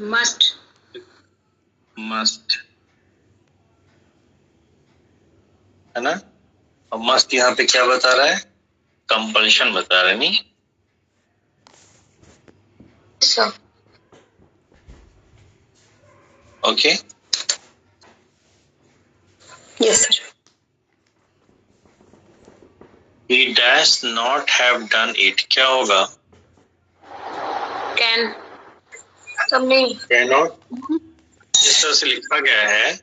Must. Must है ना। अब मस्ट यहाँ पे क्या बता रहा है? कंपल्शन बता रहा है, नहीं? Sir. Okay. Yes sir. He does not have done it, क्या होगा? कैन। सब नहीं। Cannot जिस तरह से लिखा गया है,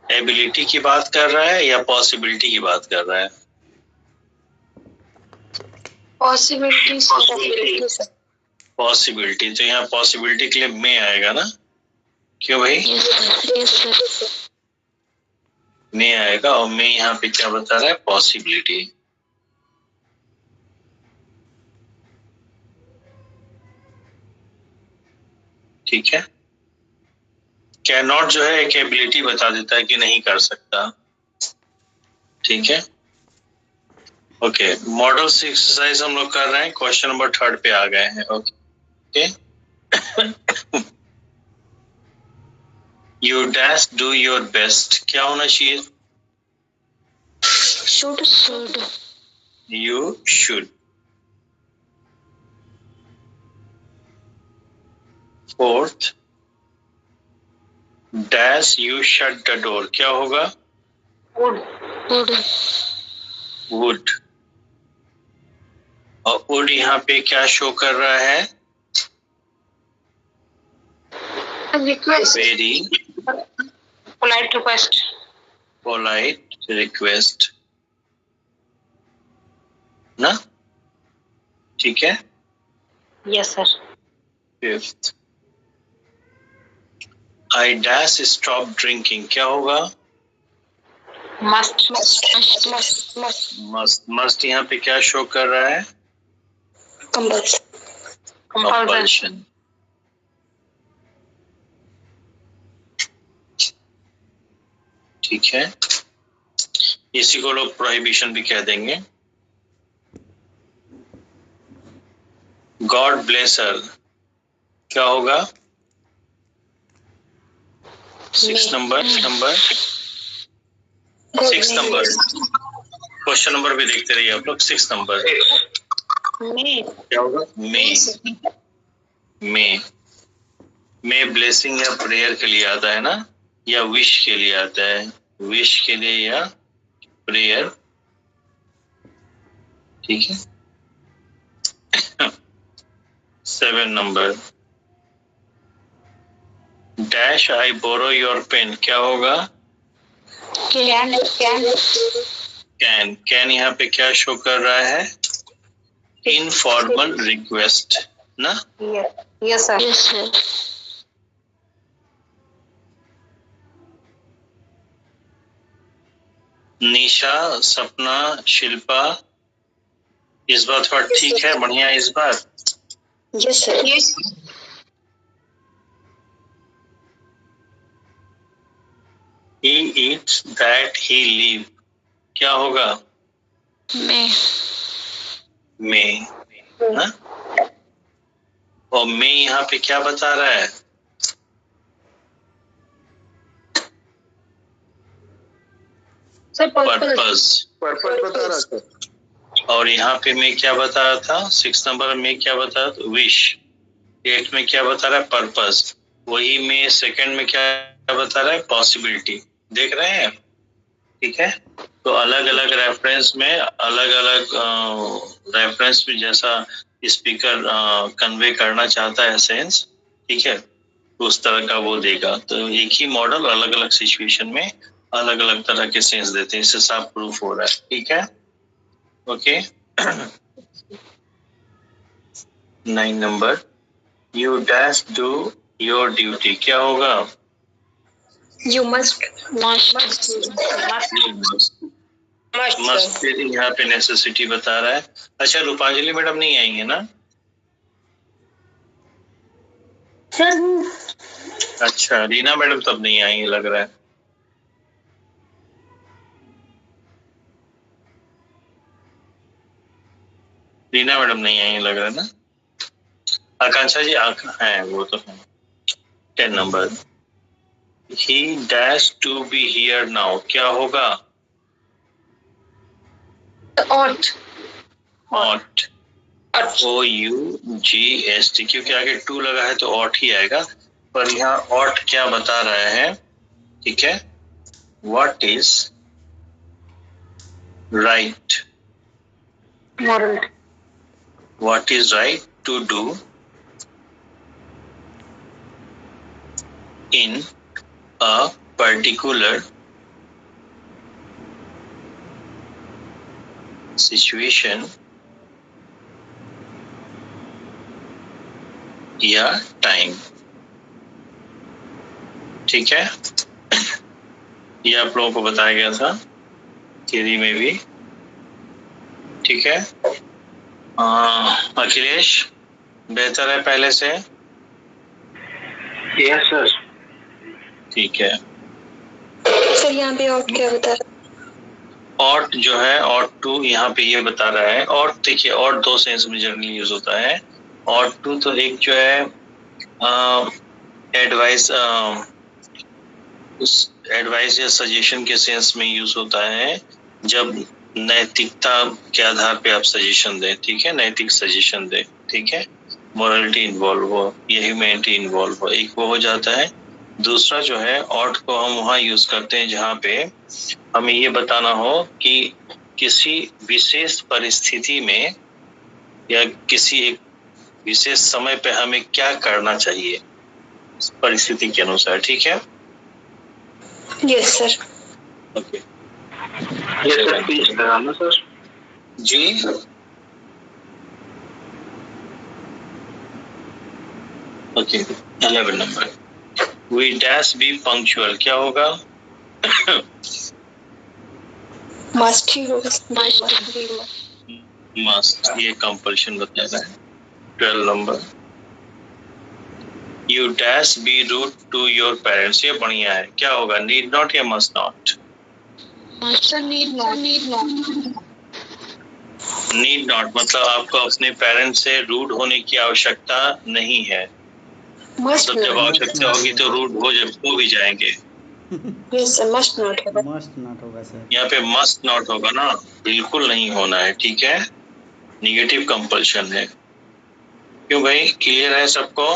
एबिलिटी की बात कर रहा है या पॉसिबिलिटी की बात कर रहा है? पॉसिबिलिटी। पॉसिबिलिटी, तो यहाँ पॉसिबिलिटी के लिए में आएगा ना? क्यों भाई? Yes sir. में आएगा, और में यहाँ पे क्या बता रहा है? पॉसिबिलिटी। ठीक है। कैन नॉट जो है एक एबिलिटी बता देता है कि नहीं कर सकता। ठीक है। ओके, मॉडल से एक्सरसाइज हम लोग कर रहे हैं, क्वेश्चन नंबर 3 पे आ गए हैं। Okay. You dash do your best, क्या होना चाहिए? Should. You should. Fourth, dash you shut the door, क्या होगा? वुड। Would. और would यहाँ पे क्या शो कर रहा है? Request. Very polite request. polite request ना? ठीक है। Yes sir. Fifth, I dash stop drinking, क्या होगा? मस्ट। Must यहाँ पे क्या शो कर रहा है? Compulsion. ठीक है। इसी को लोग प्रोहिबिशन भी कह देंगे। गॉड ब्लेस हर, क्या होगा? 6 नंबर क्वेश्चन नंबर भी देखते रहिए आप लोग। 6 नंबर क्या होगा? मे ब्लेसिंग या प्रेयर के लिए आता है ना, या विश के लिए आता है? विश के लिए या प्रेयर। ठीक है। 7 number, dash I borrow your pen, क्या होगा? कैन यहाँ पे क्या शो कर रहा है? इनफॉर्मल रिक्वेस्ट ना? Yes sir. निशा, सपना, शिल्पा, इस बार थोड़ा ठीक है, बढ़िया इस बार। Yes sir. He eats that he live, क्या होगा? में ना? और में यहाँ पे क्या बता रहा है? पर्पस बता रहा था। और यहाँ पे मैं क्या बता रहा था? 6 नंबर में क्या बता रहा था? विश। 8 में क्या बता रहा है? पर्पस। वही में सेकंड में क्या बता रहा है? पॉसिबिलिटी। देख रहे हैं? ठीक है। तो अलग अलग रेफरेंस में अलग अलग रेफरेंस में जैसा स्पीकर कन्वे करना चाहता है सेंस, ठीक है, तो उस तरह का वो देगा। तो एक ही मॉडल अलग अलग सिचुएशन में अलग अलग तरह के सेंस देते हैं, इससे साफ प्रूफ हो रहा है। ठीक है। Okay. 9 number, you dash do your duty, क्या होगा? You must. मस्ट यहाँ पे नेसेसिटी बता रहा है। अच्छा, रूपांजलि मैडम नहीं आएंगे ना? अच्छा, रीना मैडम तब नहीं आएंगे लग रहा है। रीना मैडम नहीं आएंगे लग रहा है ना? आकांक्षा जी है, वो तो है। 10 number, he dash to be here now, क्या होगा? ought. ought, OUGHT, क्योंकि आगे टू लगा है तो ought ही आएगा, पर यहाँ ought क्या बता रहा है? ठीक है, what is right, Moral. what is right to do in a particular situation या टाइम। ठीक है, ये आप लोगों को बताया गया था थ्योरी में भी। ठीक है, अखिलेश बेहतर है पहले से? Yes sir. ठीक है, सर यहाँ पे ought क्या बता रहा है? ought जो है ought to यहाँ पे ये बता रहा है। ought देखिए, ought दो सेंस में जनरली यूज होता है। ought to तो एक जो है एडवाइस एडवाइस या सजेशन के सेंस में यूज होता है, जब नैतिकता के आधार पे आप सजेशन दें। ठीक है, नैतिक सजेशन दें। ठीक है, मोरलिटी इन्वॉल्व हो या ह्यूमैनिटी इन्वॉल्व हो, एक वो हो जाता है। दूसरा जो है ought को हम वहाँ यूज करते हैं जहाँ पे हमें ये बताना हो कि किसी विशेष परिस्थिति में या किसी एक विशेष समय पे हमें क्या करना चाहिए परिस्थिति के अनुसार। ठीक है, Yes sir. Okay yes sir, please कराना सर। जी। Okay, 11 number, we dash be punctual, क्या होगा? Must ही होगा। मस्ट, ये कंपल्शन बता रहा है। 12 number, you dash be rude to your parents, ये बढ़िया है। क्या होगा? नीड नॉट या must not? Need not. Need not मतलब आपको अपने पेरेंट्स से रूड होने की आवश्यकता नहीं है। Must मतलब जब not. आवश्यकता होगी तो रूड हो भी जाएंगे। Yes sir, must not होगा। मस्ट नॉट होगा सर। यहाँ पे मस्ट नॉट होगा ना, बिल्कुल नहीं होना है। ठीक है, निगेटिव कंपल्शन है। क्यों भाई, क्लियर है सबको?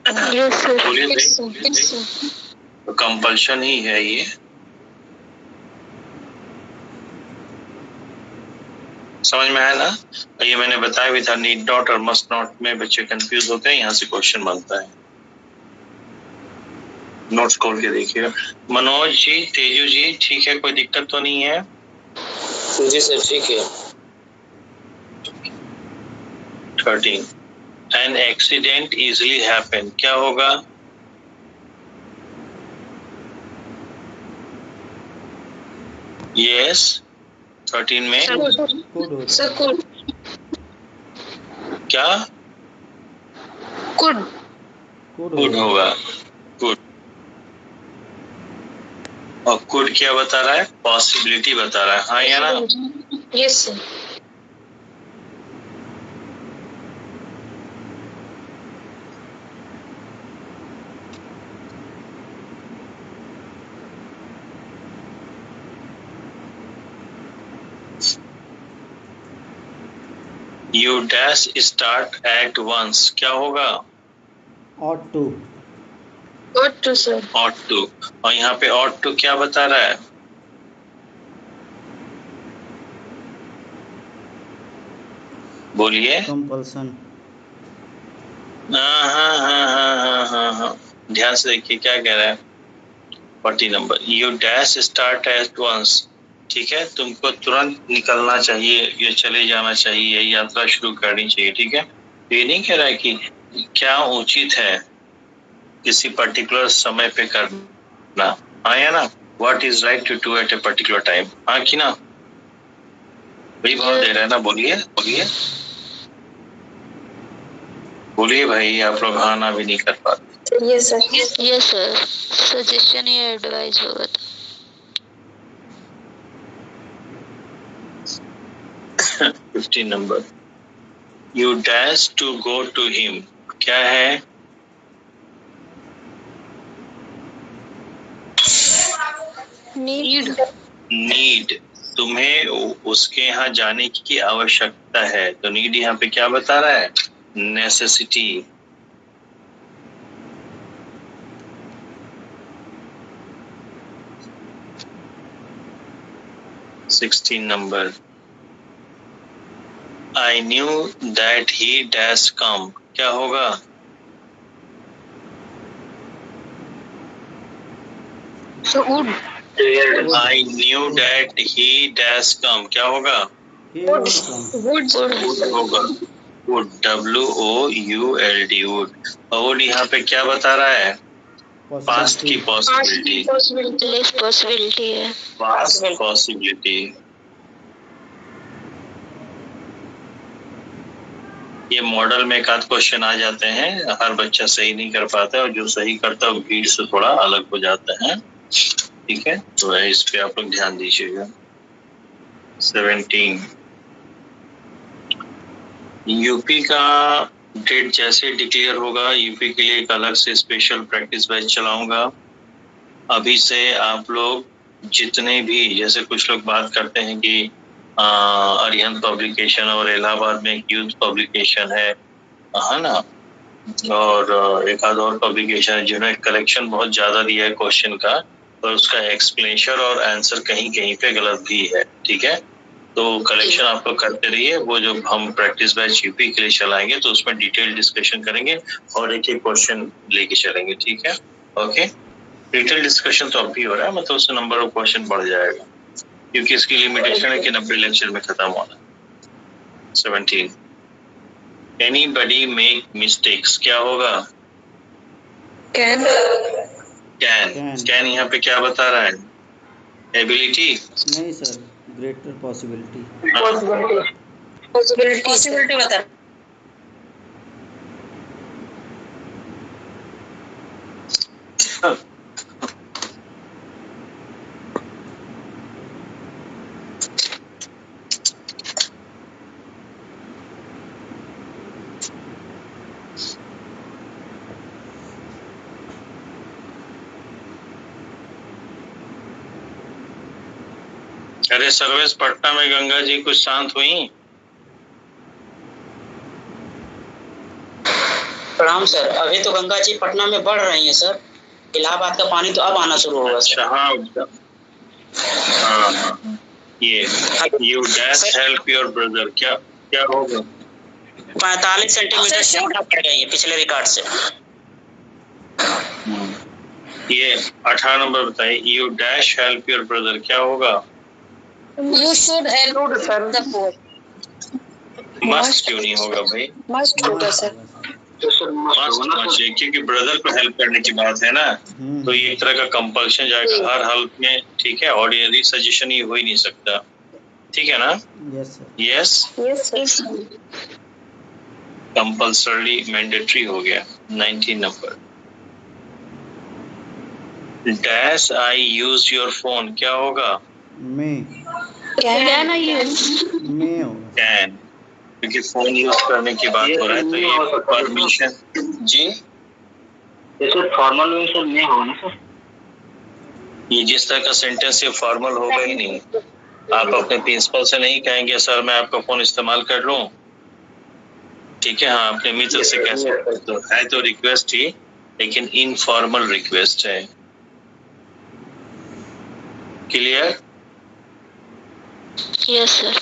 Yes sir. बोलिए भाई। Yes sir. तो कंपल्शन ही है ये। समझ में आया ना? ये मैंने बताया भी था, नीड नॉट और मस्ट नॉट में बच्चे कंफ्यूज होते हैं, यहाँ से क्वेश्चन बनता है। नोट्स खोल के देखिए। मनोज जी, तेजू जी, ठीक है, कोई दिक्कत तो नहीं है? जी सर, ठीक है। 13, एन एक्सीडेंट इजिली हैपन, क्या होगा? यस, 13 में Sir could. क्या Could. गुड होगा? गुड। और कुड क्या बता रहा है? पॉसिबिलिटी बता रहा है। हाँ या ना? Yes sir. You dash start at once, क्या होगा? ought to। Ought to sir. ought to, और यहाँ पे ought to क्या बता रहा है? बोलिए। कंपल्सन। हाँ, ध्यान से देखिए क्या कह रहा है। 40 number, you dash start at once, ठीक है, तुमको तुरंत निकलना चाहिए, ये चले जाना चाहिए, यात्रा शुरू करनी चाहिए। ठीक है, ये नहीं कह रहा है कि क्या उचित है किसी पर्टिकुलर समय पे करना। हाँ या ना? What is right to do at a particular time, हाँ कि ना? वही भाव दे रहा है ना? बोलिए बोलिए बोलिए भाई, आप लोग हाँ ना भी नहीं कर पाते। Yes sir. Yes sir, suggestion या एडवाइस होगा तो। 15 number, you dash to go to him, क्या है? नीड, तुम्हें उसके यहाँ जाने की आवश्यकता है, तो नीड यहाँ पे क्या बता रहा है? Necessity. Sixteen number, I knew that he dash come, क्या होगा? I knew that he dash come, क्या होगा? Would. होगा वुड, WOULD, वुड। वुड यहाँ पे क्या बता रहा है? पास्ट की पॉसिबिलिटी, लेस पॉसिबिलिटी है। Past possibility. ये मॉडल में एक आध क्वेश्चन आ जाते हैं, हर बच्चा सही नहीं कर पाता है, और जो सही करता है वो भीड़ से थोड़ा अलग हो जाता है। ठीक है, तो इस पे आप लोग ध्यान दीजिएगा। 17, यूपी का डेट जैसे डिक्लेयर होगा, यूपी के लिए एक अलग से स्पेशल प्रैक्टिस बैच चलाऊंगा। अभी से आप लोग जितने भी, जैसे कुछ लोग बात करते हैं कि अरिहंत पब्लिकेशन और इलाहाबाद में एक यूथ पब्लिकेशन है ना, और एक आध और पब्लिकेशन है जिन्होंने कलेक्शन बहुत ज्यादा दिया है क्वेश्चन का, और उसका एक्सप्लेनेशन और आंसर कहीं कहीं पे गलत भी है। ठीक है, तो कलेक्शन आप लोग करते रहिए। वो जो हम प्रैक्टिस बैच यूपी के लिए चलाएंगे तो उसमें डिटेल डिस्कशन करेंगे और एक एक क्वेश्चन लेके चलेंगे। ठीक है, ओके। डिटेल डिस्कशन तो अब भी हो रहा है, मतलब उससे नंबर ऑफ क्वेश्चन बढ़ जाएगा, क्योंकि इसकी लिमिटेशन है कि 90 लेक्चर में खत्म होना। 17, एनीबडी मेक मिस्टेक्स, क्या होगा? Can. कैन यहाँ पे क्या बता रहा है? एबिलिटी? नहीं सर, ग्रेटर पॉसिबिलिटी। Possibility बता। अरे सर्विस पटना में गंगा जी कुछ शांत हुई? प्रणाम सर, अभी तो गंगा जी पटना में बढ़ रही हैं सर। इलाहाबाद का पानी तो अब आना शुरू होगा सर। अच्छा, हाँ, ये you dash help your brother, क्या क्या होगा? 45 सेंटीमीटर ज्यादा बढ़ गई है पिछले रिकॉर्ड से। ये 18 नंबर बताइए, you dash help your brother, क्या होगा? You should help the poor. Must क्यों नहीं होगा भाई? Must होगा सर। मस्ट होना चाहिए, क्योंकि ब्रदर को हेल्प करने की बात है ना, तो ये एक तरह का कंपल्शन जाएगा हर हालत में। ठीक है, ऑर्डिनरी सजेशन ये हो ही नहीं सकता। ठीक है ना? Yes sir. Yes, compulsory mandatory हो गया। 19 number, dash I use your phone, क्या होगा? Can I use? में होगा। कैन, क्योंकि फोन यूज करने की बात हो रहा है, तो ये परमिशन। जी, जैसे फॉर्मल में सर नहीं होगा ना सर। ये जिस तरह का सेंटेंस ये फॉर्मल होगा ही नहीं। आप अपने प्रिंसिपल से नहीं कहेंगे सर मैं आपका फोन इस्तेमाल कर लूं। ठीक है, हाँ, अपने मित्र से कह सकते, तो है तो रिक्वेस्ट ही, लेकिन इनफॉर्मल रिक्वेस्ट है। Clear? Yes sir.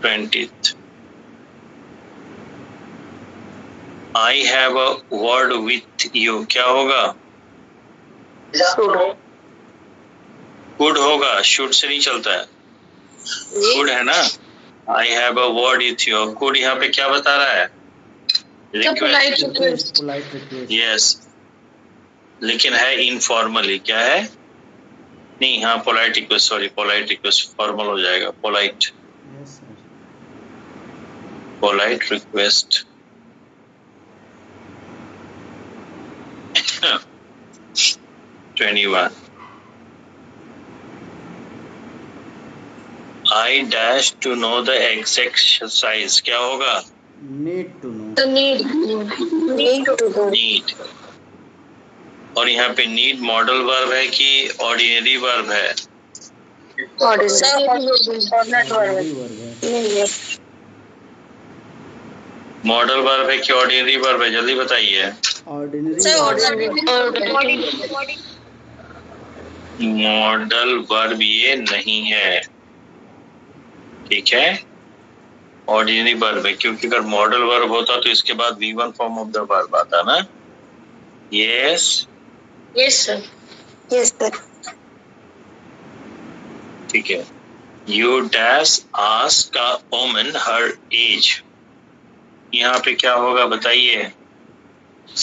20th, I have a word with you, क्या होगा? गुड होगा, शुड से नहीं चलता है, गुड है ना। I have a word with you, good यहाँ पे क्या बता रहा है? Polite request. Polite request. Yes, लेकिन है इनफॉर्मली, क्या है? नहीं, हाँ, polite request, sorry, polite request formal हो जाएगा। Polite, yes sir. Polite request. 21, I dash to know the exact size, क्या होगा? Need to know. The need to know. Need, और यहाँ पे नीड मॉडल वर्ब है कि ऑर्डिनरी वर्ब है? ऑर्डिनरी वर्ब है। मॉडल वर्ब है कि ऑर्डिनरी वर्ब है? जल्दी बताइए। ऑर्डिनरी वर्ब है। मॉडल वर्ब ये नहीं है, ठीक है, ऑर्डिनरी वर्ब है, क्योंकि अगर मॉडल वर्ब होता तो इसके बाद V1 form of the verb आता ना। Yes sir. ठीक है। You dash ask a woman her age, यहाँ पे क्या होगा बताइए?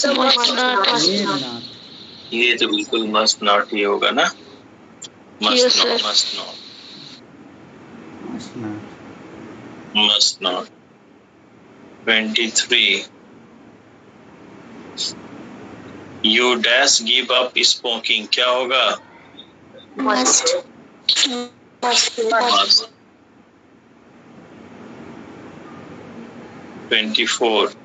Need not. ये तो बिल्कुल मस्ट नॉट ही होगा ना। Yes, sir. Must not must not. must not. 23. You dash give up smoking, क्या होगा? Must. Must. 24.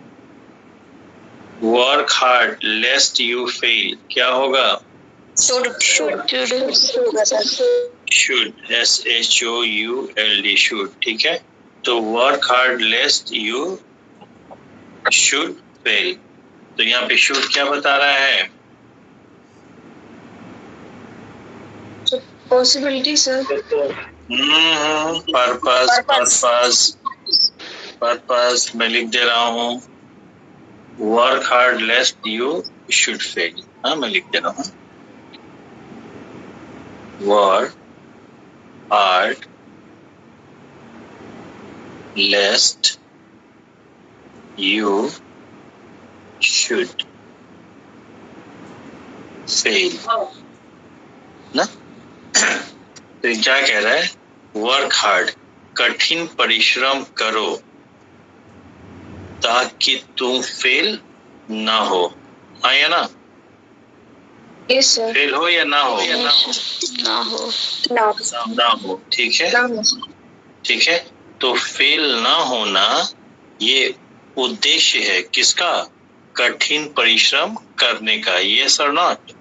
Work hard lest you fail, क्या होगा? Should. Should, SHOULD, should, ठीक है। तो work hard lest you should fail, तो यहाँ पे should क्या बता रहा है? Possibility, sir. पर्पस मैं लिख दे रहा हूँ। Work hard लेस्ट you should fail, हाँ मैं लिख दे रहा हूँ। Work hard लेस्ट you should fail ना। तो ये क्या कह रहा है? वर्क हार्ड, कठिन परिश्रम करो ताकि तुम फेल ना हो, हाँ या ना? Yes, sir. फेल हो या ना हो? ना हो। ना हो, ठीक है, ठीक है। तो फेल ना होना ये उद्देश्य है किसका? कठिन परिश्रम करने का। यस और नॉट?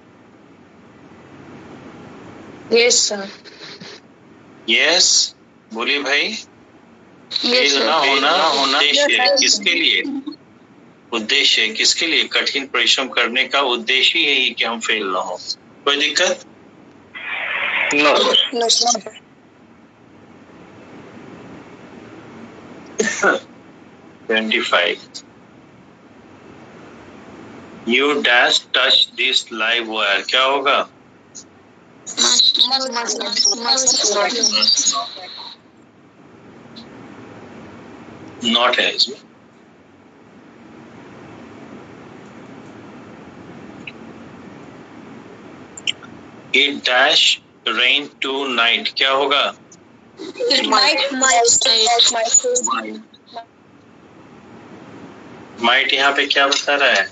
Yes, sir. यस बोलिए भाई। Yes, fail sir. ना होना उद्देश्य है किसके लिए? उद्देश्य है किसके लिए? कठिन परिश्रम करने का उद्देश्य यही कि हम फेल ना हो। कोई दिक्कत? No. No, sir. 25. You dash touch this live wire, क्या होगा? नॉट है इसमें। It dash rain tonight, क्या होगा? It might. Might यहाँ पे क्या बता रहा है?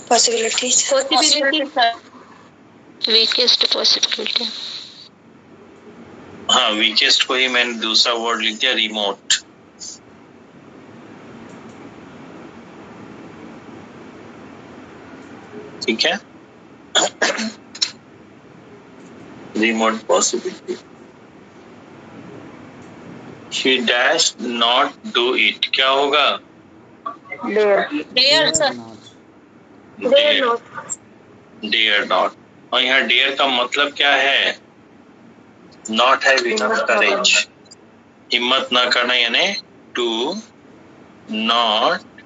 Possibilities. Weakest possibility. हाँ वीकेस्ट को ही मैंने दूसरा वर्ड लिख दिया, रिमोट। ठीक है, remote possibility. She dash not do it, क्या होगा? Dare, sir. Dare not। और यहाँ डेयर का मतलब क्या है? नॉट हैव इनफ करेज, हिम्मत ना करना, यानी to not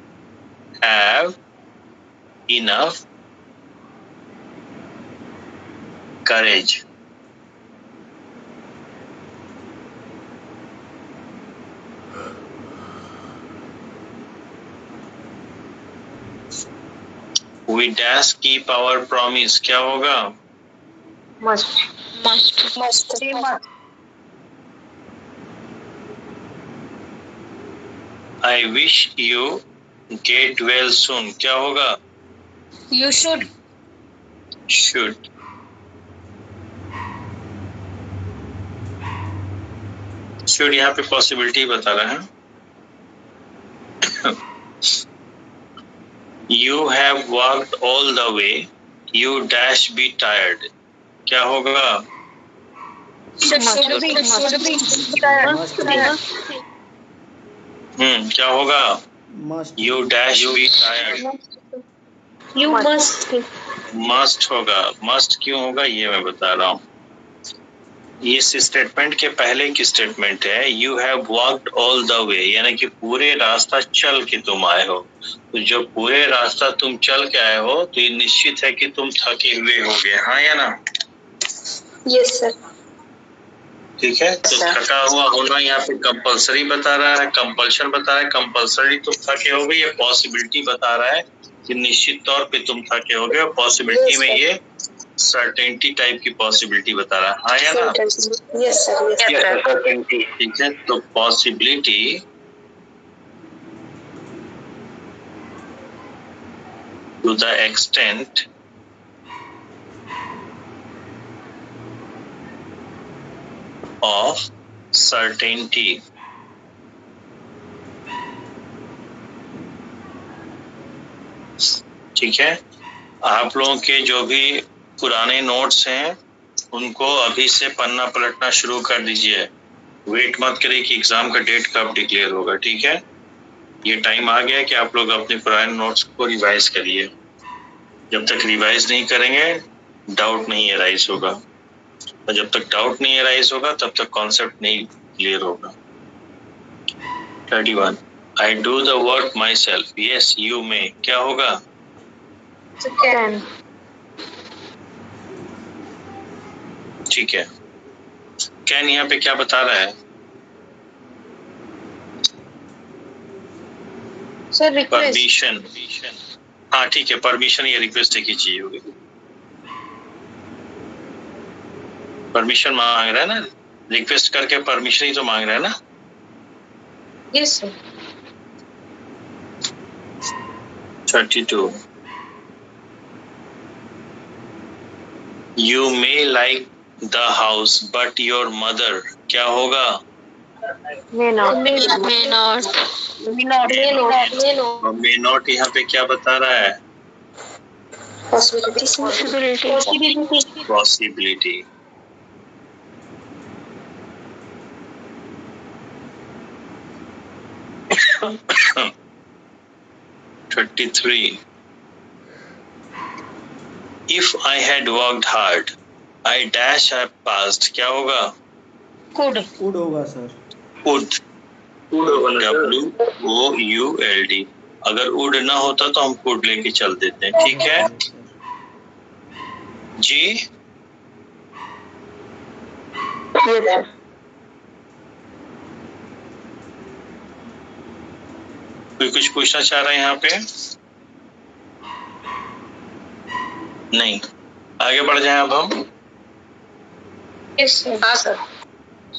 have enough courage. We dash keep our promise, क्या होगा? Must. I wish you get well soon, क्या होगा? You should. Should। Should यहाँ पे पॉसिबिलिटी बता रहा है। You have walked all the way, you dash be tired, क्या होगा? क्या होगा? Must you dash be tired, You must. Must होगा। मस्ट क्यों होगा ये मैं बता रहा हूँ। इस स्टेटमेंट के पहले की स्टेटमेंट है you have walked all the way, यानी कि पूरे रास्ता चल के तुम आए हो। तो जो पूरे रास्ता तुम चल के आए हो तो ये निश्चित है कि तुम थके हुए होगे, हाँ या ना? Yes, sir. ठीक है, तो थका हुआ होना यहाँ पे कंपलसरी बता रहा है, कंपल्शन बता रहा है। कंपलसरी तुम थके होगे, ये पॉसिबिलिटी बता रहा है कि निश्चित तौर पे तुम थके होगे, और पॉसिबिलिटी में ये सर्टेनिटी टाइप की पॉसिबिलिटी बता रहा है, हाँ या ना? Yes, sir. Yes, sir. ठीक है, तो possibility to the extent of certainty, ठीक है। आप लोगों के जो भी पुराने नोट्स हैं उनको अभी से पन्ना पलटना शुरू कर दीजिए। वेट मत करिए कि एग्जाम का डेट कब डिक्लेयर होगा, ठीक है। ये टाइम आ गया कि आप लोग अपने पुराने नोट्स को रिवाइज करिए। जब तक रिवाइज नहीं करेंगे डाउट नहीं अराइज होगा, और जब तक डाउट नहीं अराइज होगा तब तक कॉन्सेप्ट नहीं क्लियर होगा। 31 I do the work myself. Yes, you may. क्या होगा? Can. ठीक है। कैन यहाँ पे क्या बता रहा है? Sir, request. परमिशन। हाँ ठीक है, परमिशन या रिक्वेस्ट एक ही चीज होगी। परमिशन मांग रहा है ना, रिक्वेस्ट करके परमिशन ही तो मांग रहा है ना। Yes, sir. 32 You may like the house but your mother, क्या होगा? May not. May not. May not. May not. और may not यहाँ पे क्या बता रहा है? Possibility. 33 If I had worked hard, I dash have passed, क्या होगा? Could. वुड होगा सर। Would. WOULD। अगर would ना होता तो हम could लेके चल देते हैं, ठीक है जी। कोई कुछ पूछना चाह रहा है यहाँ पे? नहीं, आगे बढ़ जाए अब हम। Yes, sir. हाँ, sir.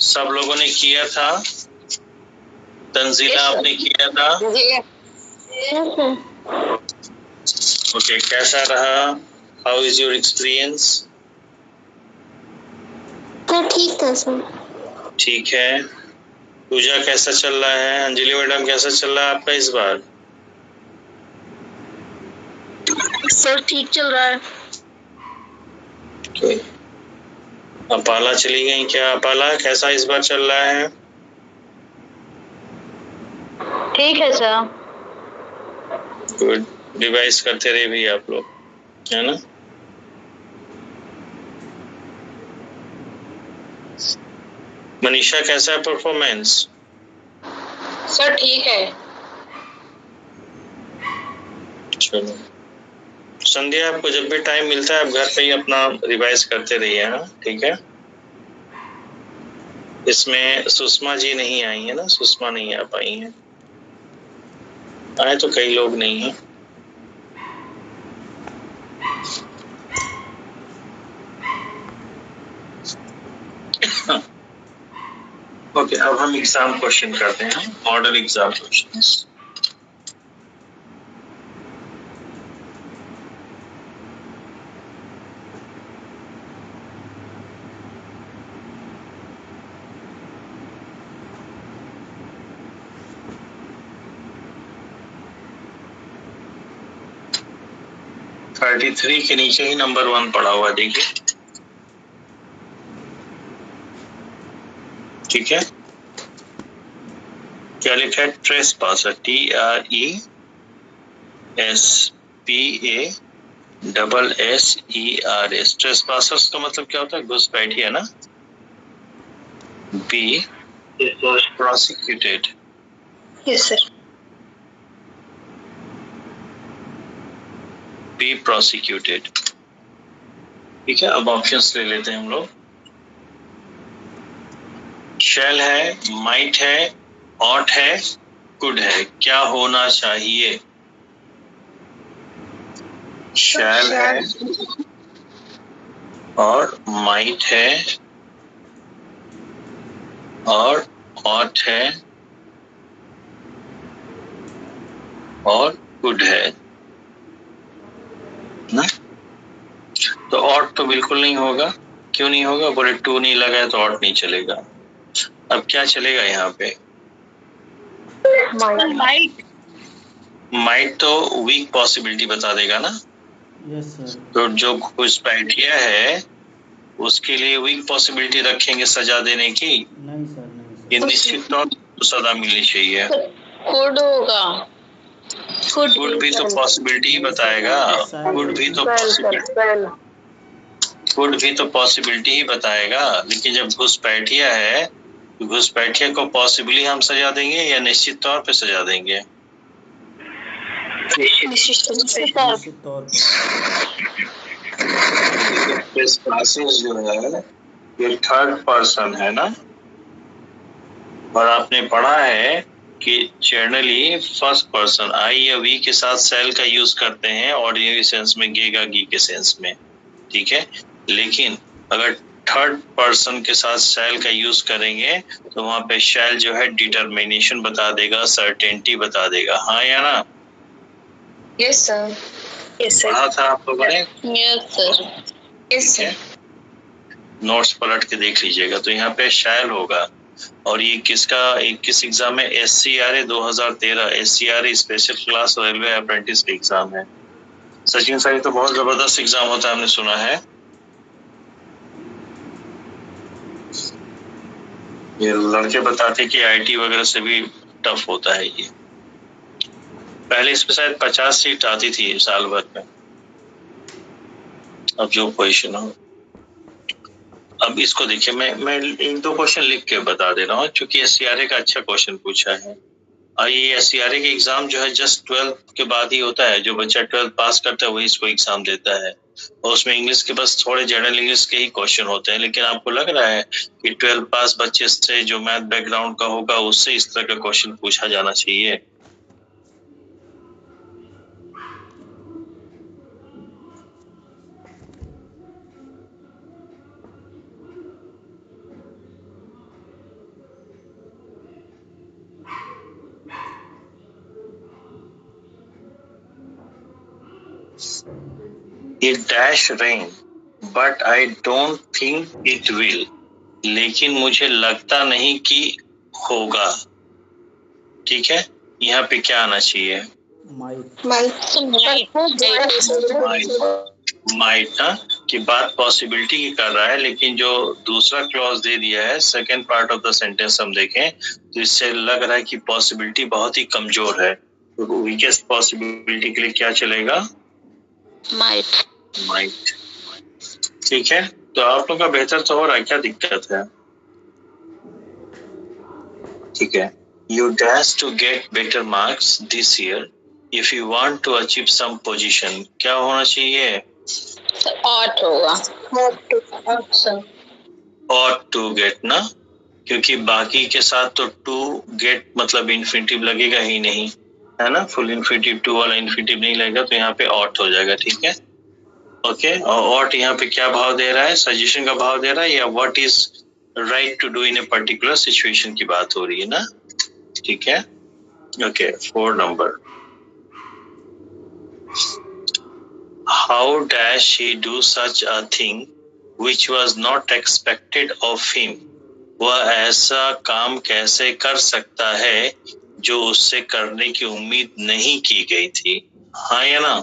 सब लोगों ने किया था, तंजीला आपने किया था, ओके कैसा रहा? How is your experience? तो ठीक था सर। ठीक है। पूजा कैसा चल रहा है? अंजलि मैडम कैसा चल रहा है आपका इस बार? सर ठीक चल रहा है। अपाला चली गई क्या? अपाला कैसा इस बार चल रहा है? ठीक है सर। गुड, रिवाइज करते रहे भी आप लोग, है ना। मनीषा कैसा है परफॉर्मेंस? सर ठीक है। चलो संध्या, आपको जब भी टाइम मिलता है आप घर पे ही अपना रिवाइज करते रहिए, हाँ ठीक है। इसमें सुषमा जी नहीं आई है ना, सुषमा नहीं आ पाई है, आए तो कई लोग नहीं हैं। ओके अब हम एग्जाम क्वेश्चन करते हैं, मॉडल एग्जाम क्वेश्चंस। 33 के नीचे ही नंबर 1 पड़ा हुआ देखिए, ठीक है। क्या लिखा है? Trace passer, TRESPASSERS। Trace passers का मतलब क्या होता है? घुसपैठिया ना। B was prosecuted। Yes sir. Be prosecuted, ठीक है। अब ऑप्शंस ले लेते हैं हम लोग। शैल है, माइट है, ऑट है, कुड है। क्या होना चाहिए? शैल है और माइट है और ऑट है और कुड है ना। तो ऑट तो बिल्कुल नहीं होगा। क्यों नहीं होगा? बोले टू नहीं लगा है तो ऑट नहीं चलेगा। अब क्या चलेगा यहाँ पे? माइट। माइट तो वीक पॉसिबिलिटी बता देगा ना। Yes sir. तो जो घुसपैठिया है उसके लिए वीक पॉसिबिलिटी रखेंगे सजा देने की। नहीं सर, नहीं सर। ये निश्चित तौर पर सजा मिलनी चाहिए। कुड होगा। कुड भी तो पॉसिबिलिटी ही बताएगा। कुड भी तो पॉसिबिलिटी ही बताएगा। लेकिन जब घुसपैठिया है तो घुसपैठिया को पॉसिबली हम सजा देंगे या निश्चित तौर पे सजा देंगे? निश्चित तौर पर। जो है ये थर्ड पर्सन है ना। और आपने पढ़ा है कि जनरली फर्स्ट पर्सन आई या वी के साथ सेल का यूज करते हैं ऑर्डिनरी सेंस में, गेगा गी के सेंस में, ठीक है। लेकिन अगर थर्ड पर्सन के साथ सेल का यूज करेंगे तो वहां पे शैल जो है डिटर्मिनेशन बता देगा, सर्टेनिटी बता देगा। हाँ या ना? Yes sir. Yes sir. पढ़ा था आप लोगों ने? Yes sir. Yes sir. Notes पलट के देख लीजिएगा। तो यहाँ पे शैल होगा। और ये किस एग्जाम में? SCRA 2013, SCRA special class railway apprentice का एग्जाम है। सचिन सर, ये तो बहुत जबरदस्त एग्जाम होता है, हमने सुना है। ये लड़के बताते कि IT वगैरह से भी टफ होता है ये। पहले इसमें शायद 50 सीट आती थी साल भर में। अब जो पोजीशन हो। अब इसको देखिए, मैं एक दो क्वेश्चन लिख के बता दे रहा हूँ क्योंकि SCRA का अच्छा क्वेश्चन पूछा है। और ये SCRA के एग्जाम जो है जस्ट 12 के बाद ही होता है। जो बच्चा 12 पास करता है वही इसको एग्जाम देता है। और उसमें इंग्लिश के बस थोड़े जनरल इंग्लिश के ही क्वेश्चन होते हैं। लेकिन आपको लग रहा है कि 12 पास बच्चे से जो मैथ बैकग्राउंड का होगा उससे इस तरह का क्वेश्चन पूछा जाना चाहिए? It dash rain, but I don't think it will। लेकिन मुझे लगता नहीं कि होगा। ठीक है, यहाँ पे क्या आना चाहिए? माइट ना, कि बात पॉसिबिलिटी की कर रहा है। लेकिन जो दूसरा क्लॉज दे दिया है, second part of the sentence हम देखें तो इससे लग रहा है कि पॉसिबिलिटी बहुत ही कमजोर है। तो वीकेस्ट पॉसिबिलिटी के लिए क्या चलेगा? माइट। ठीक है, तो आप लोग का बेहतर तो हो रहा है, क्या दिक्कत है? ठीक है। You dash to get better marks this year if you want to achieve some position। क्या होना चाहिए? ऑट होगा। Ought to get ना, क्योंकि बाकी के साथ तो to get मतलब इन्फिनिटिव लगेगा ही नहीं, है ना। फुल इन्फिनिटिव टू वाला इन्फिनिटिव नहीं लगेगा, तो यहाँ पे ought हो जाएगा। ठीक है, ओके। और ought यहाँ पे क्या भाव दे रहा है? सजेशन का भाव दे रहा है या what is right to do in a particular situation की बात हो रही है ना। ठीक है, okay. 4 number. How dash he do such a thing which was not expected of him? वह ऐसा काम कैसे कर सकता है जो उससे करने की उम्मीद नहीं की गई थी? हाँ या ना?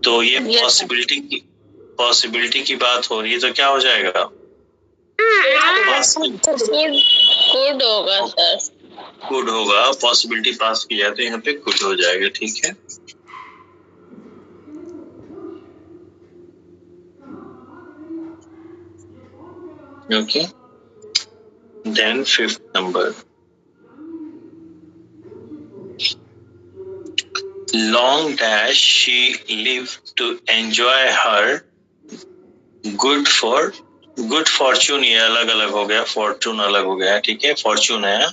तो ये Yes, पॉसिबिलिटी की बात हो रही है, तो क्या हो जाएगा? गुड होगा सर। गुड होगा। पॉसिबिलिटी पास की जाए तो यहाँ पे गुड हो जाएगा। ठीक है, okay. Then 5th number, long dash she lived to enjoy her good fortune। ये अलग अलग हो गया, fortune अलग हो गया। ठीक है, fortune है।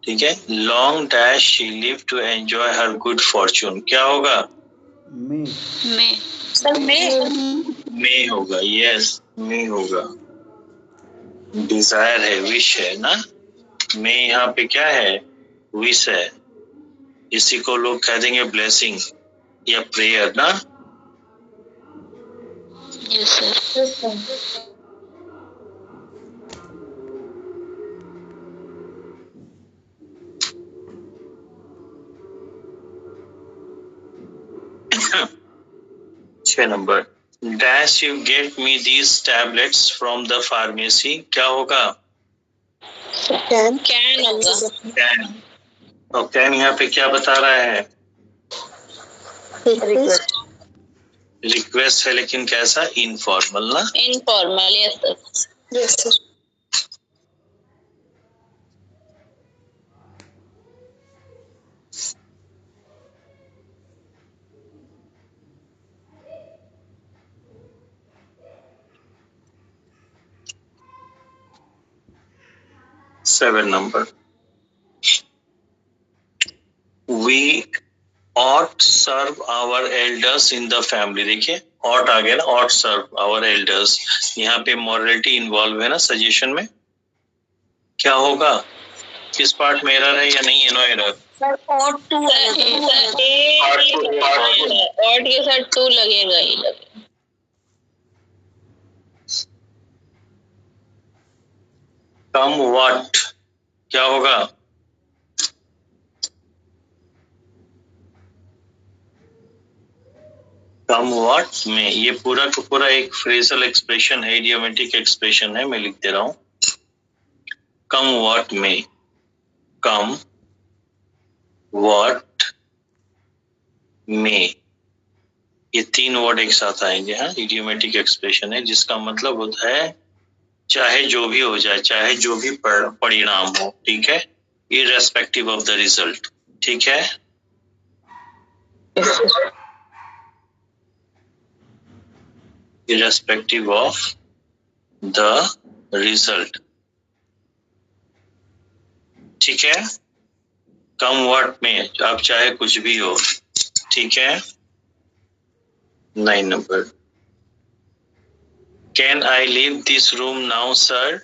ठीक है, long dash she lived to enjoy her good fortune, क्या होगा? मे sir, may होगा। यस, may होगा। डिजायर है, विश है ना। may यहाँ पे क्या है? विश है। इसी को लोग कह देंगे ब्लेसिंग या प्रेयर ना। Yes sir. 6 number, dash you get me these tablets from the pharmacy, क्या होगा? can होगा। कैन। और कैन यहाँ पे क्या बता रहा है? request, रिक्वेस्ट है, लेकिन कैसा? इनफॉर्मल ना। Informal. Yes sir. yes sir, 7 number, we ought serve our elders in the family। देखिए ought आ गया ना, ought serve our elders। यहाँ पे morality इन्वॉल्व है ना सजेशन में। क्या होगा? किस पार्ट में एरर है या नहीं है? No error. sir, ought to ought के साथ 2 लगेगा ही लगेगा। कम व्हाट, क्या होगा? कम व्हाट में, ये पूरा का पूरा एक फ्रेजल एक्सप्रेशन है, इडियोमेटिक एक्सप्रेशन है। मैं लिख दे रहा हूँ, कम व्हाट में। कम व्हाट में, ये 3 वर्ड एक साथ आएंगे। हाँ, इडियोमेटिक एक्सप्रेशन है, जिसका मतलब होता है चाहे जो भी हो जाए, चाहे जो भी परिणाम हो। ठीक है, इररेस्पेक्टिव ऑफ द रिजल्ट। ठीक है, irrespective of the result। ठीक है, कम वर्ड में अब चाहे कुछ भी हो। ठीक है, 9 number, can I leave this room now sir.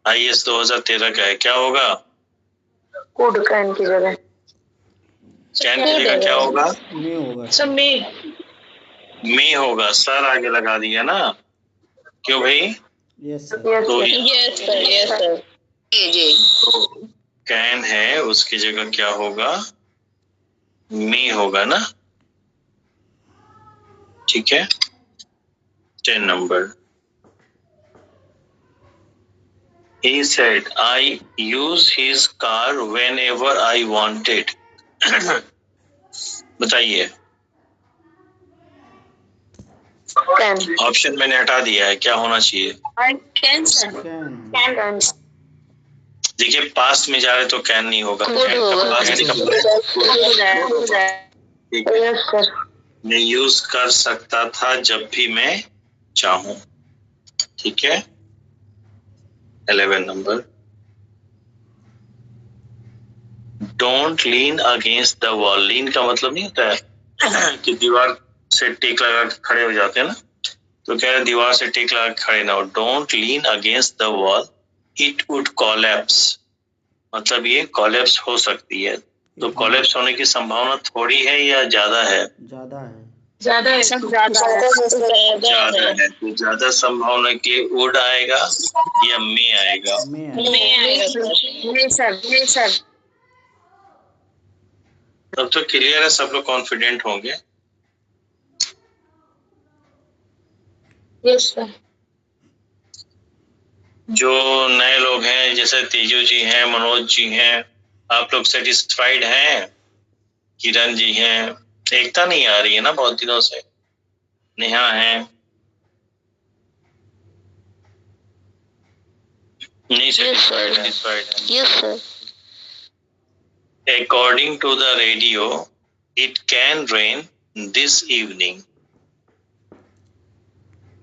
IAS 2013 का है, क्या होगा? could can की जगह कैन की जगह क्या होगा? मे होगा sir, may मे होगा। सर आगे लगा दिया ना, क्यों भाई? यस सर yes तो sir, yes sir. Yes sir. जी। कैन है, उसकी जगह क्या होगा? मे होगा ना। ठीक है, 10 number, he said I use his car whenever I wanted। बताइए, can ऑप्शन मैंने हटा दिया है, क्या होना चाहिए? I can sir, कैन देखिए पास्ट में जा रहे तो कैन नहीं होगा, Could कैन का होगा। पास्ट का ठीक है। yes sir, मैं यूज कर सकता था जब भी मैं चाहूं। ठीक है, 11 number, don't lean against the wall. Lean का मतलब नहीं होता है कि दीवार से टेक लगा के खड़े हो जाते हैं ना, तो कह रहे दीवार से टेक लगा के खड़े ना हो। Don't lean against the wall, it would collapse. मतलब ये कोलैप्स हो सकती है। तो कोलैप्स होने की संभावना थोड़ी है या ज्यादा है? ज्यादा है ज्यादा है sir, ज्यादा ज्यादा है। तो ज्यादा संभावना के वुड आएगा या मे आएगा? मे may sir, तब तो क्लियर है, सब लोग कॉन्फिडेंट होंगे। Yes sir. जो नए लोग हैं जैसे तेजू जी हैं, मनोज जी हैं, आप लोग सेटिस्फाइड हैं? किरण जी हैं, एकता नहीं आ रही है ना बहुत दिनों से, नेहा है, नहीं सेटिस्फाइड है। Yes sir. According to the radio, it can rain this evening.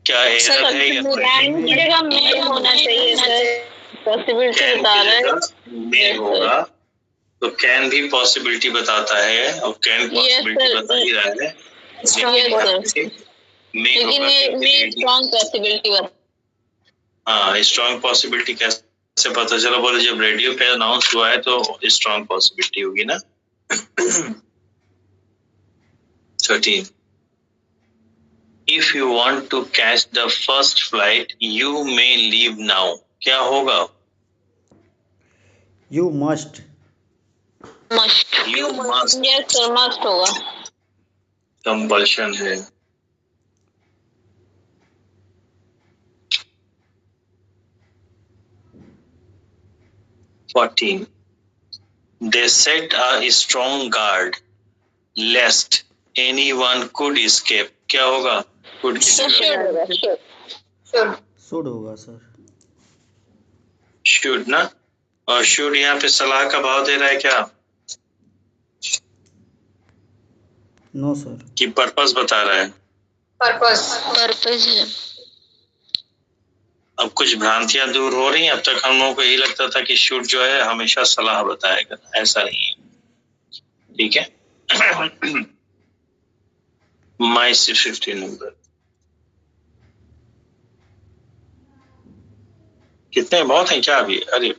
क्या एरर है या कैन की जगह में होना चाहिए सर। पॉसिबिलिटी कैन बता की रहा है। जगह में होगा, तो कैन भी पॉसिबिलिटी बताता है और कैन पॉसिबिलिटी बता ही रहा है, लेकिन ये स्ट्रॉन्ग पॉसिबिलिटी बता। हाँ, स्ट्रॉन्ग पॉसिबिलिटी कैसे पता चला? बोले जब रेडियो पे अनाउंस हुआ है तो स्ट्रॉन्ग पॉसिबिलिटी होगी ना। 13. If you want to catch the first flight, you may leave now. क्या होगा? You must. You must. Yes sir, must होगा। कंपल्शन है। Fourteen. They set a strong guard lest anyone could escape. क्या होगा? Could की जगह Should होगा sir. should ना, और should यहाँ पे सलाह का भाव दे रहा है क्या? No sir. कि पर्पस बता रहा है? पर्पस है। अब कुछ भ्रांतियां दूर हो रही हैं। अब तक हम लोगों को यही लगता था कि शुड जो है हमेशा सलाह बताएगा, ऐसा नहीं है। ठीक है। माई 15 नंबर कितने बहुत हैं क्या अभी? अरे